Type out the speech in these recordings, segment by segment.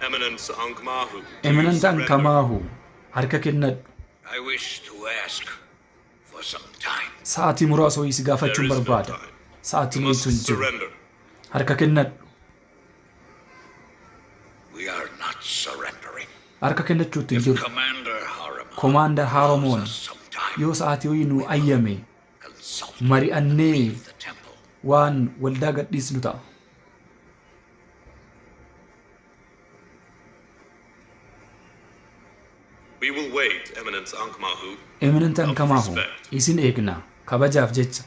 Eminence Ankmahu. Eminent Ankmahu. Harka kennadhu. I wish to ask for some time. Sa'aatii muraasa wayii si gaafachuun barbaada. Sa'aatiin wayii tun jiru. Harka kennadhu. We are not surrendering. Harka kennachuutti hin jiru. Commander Haramon yoo sa'aatii wayii nu ayyame mari'annee waan waldaa gadhiisnu ta'a. We will wait, Eminence Ankmahu. Eminent Ankmahu. Isin eegna. Kabajaaf jecha.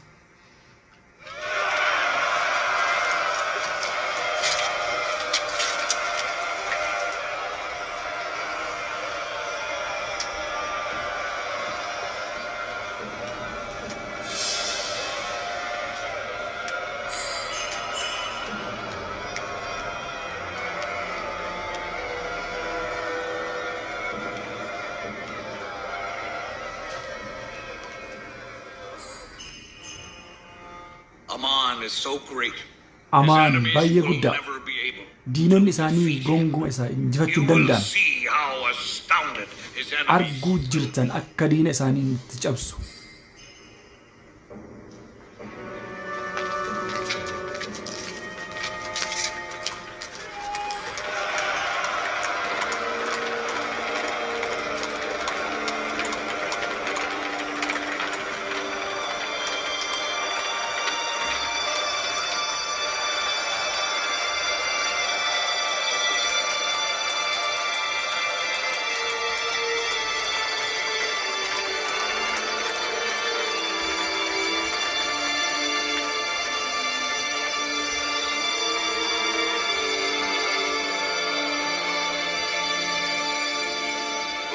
Aman is so great. Aman baay'ee guddaa. Diinonni isaanii gonguma isaa injifachuu hin danda'an. Arguu jirtan akka diina isaanii itti cabsu.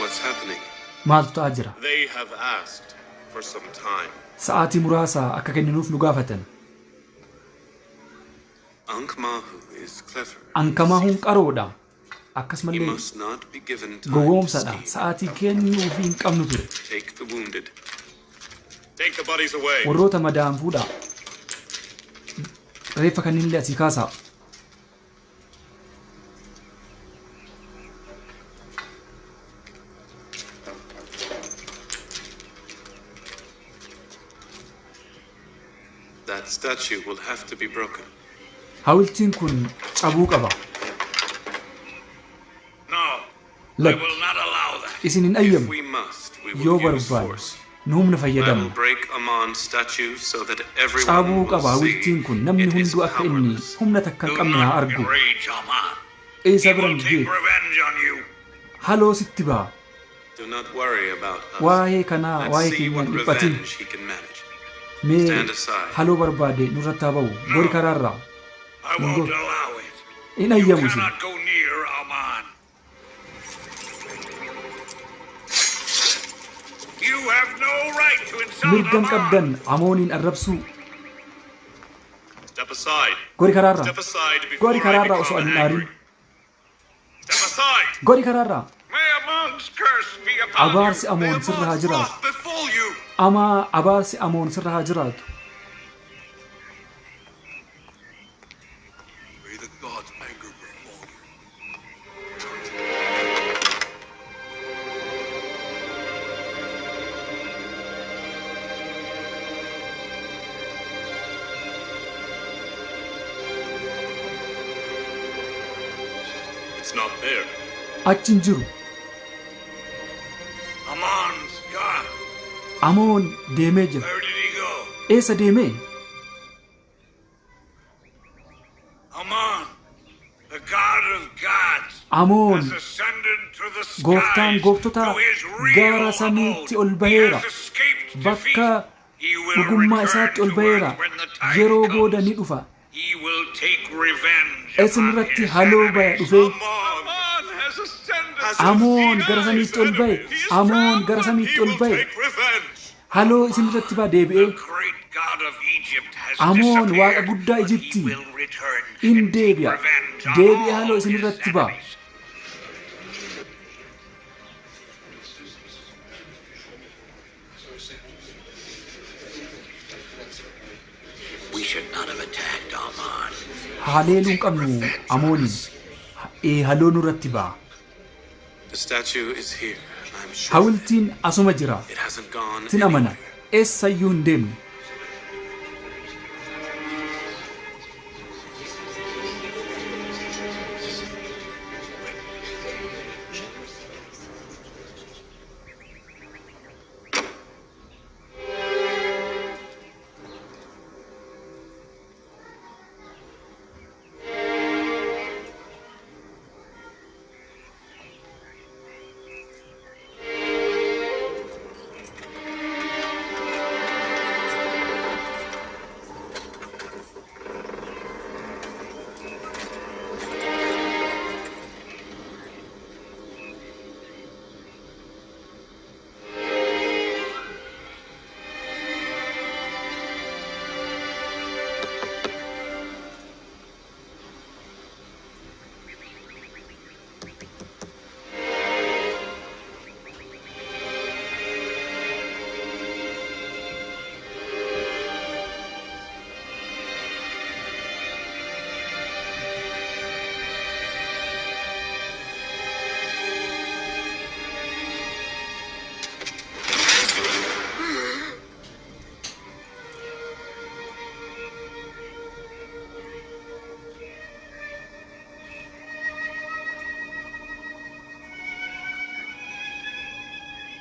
What's happening? Maaltu ta'aa jira? They have asked for some time. Sa'aatii muraasa akka kenninuuf nu gaafatan. Ankmahu is clever. Ankmahuun qaroodha. He Akkasumallee must not be given time to gowwoomsadha. scheme. Sa'aatii kennuuf hin qabnu ture. Take the wounded. Take the bodies away. Warroota madaa'an fuudhaa. Reeffa kanneen asii kaasaa. That statue will have to be broken. Hawiltiin kun cabuu qaba. No, I Lak will not allow that. isin hin If ayyamu we must, we yoo will use barbaadu force. nu humna I will fayyadamu. break Amon's statue so that everyone Cabuu qaba will hawiltiin see kun namni it is hunduu akka inni powerless. humna takka hin Do qabne haa not argu. enrage Aman. Isa He biran will take gee revenge on you. haloo sitti ba'a. Do not worry about us. Waa'ee kanaa waa'ee Let's see keenya what hin dhiphatin. revenge he can manage. Mee Stand aside. haloo barbaade nurratti haa ba'u. Gori karaarraa I won't allow it. hin You ayyamu isin. cannot go near Aman. You have no right to insult Mirgan Aman. qabdan Amooniin arrabsuu. Step aside. Gori karaarraa. Step aside before Gori I karaarraa osoo become ani hin angry. aarin. Step aside. Gori karaarraa. May Amon's curse be upon Abaarsi you. Amoon sirra haa jiraatu. Wrath befall you. Amaa abaarsi Amoon sirra haa jiraatu. May the God's anger befall you. It's not there. Achi hin jiru. Amon's gone. Amoon deemee jira. Where did he go? Eessa deemee? Aman, the God of gods, Amoon has ascended to the skies. gooftaan gooftota to his real gaara samiitti ol abode. baheera. He has escaped Bakka defeat. He will dhugummaa return isaatti ol to baheera. earth when the time Yeroo comes. booda ni dhufa. He will take revenge Isin upon irratti his haloo baya enemies. dhufee Aman has ascended. Amoon gara samiitti ol bahe. Amoon gara samiitti ol bahe. Haloo isin irratti baa deebi'ee. The great God of Egypt has Amoon disappeared, waaqa guddaa but he Ijiptii will return in and take deebi'a. revenge on Deebi'ee all haloo isin his irratti ba'a. enemies. We should not have attacked Aman. Haleeluu hin qabnu Amooniin. haloon irratti ba'a. The statue is here. I'm sure. Hawultiin asuma jira. It hasn't gone Tin amana. anywhere. Eessayyuu hin deemne.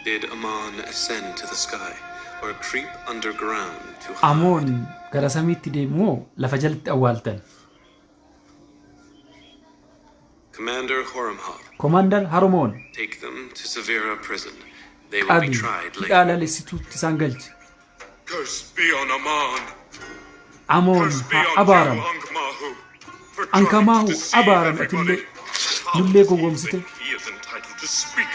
Did Amon ascend to the sky or creep underground to hide? Amoon gara samiitti deemoo lafa jalatti awwaaltan. Commander Horemheb, Commander Haromoon take them to Severa prison. They will be qabi tried later. hidhaa laalessituutti isaan galchi. Curse be on Amon. Amoon Curse be haa on abaaramu. Jehu Ankmahu for trying Ankamahu to deceive abaarame everybody. atillee nullee gowwoomsite. He is entitled to speak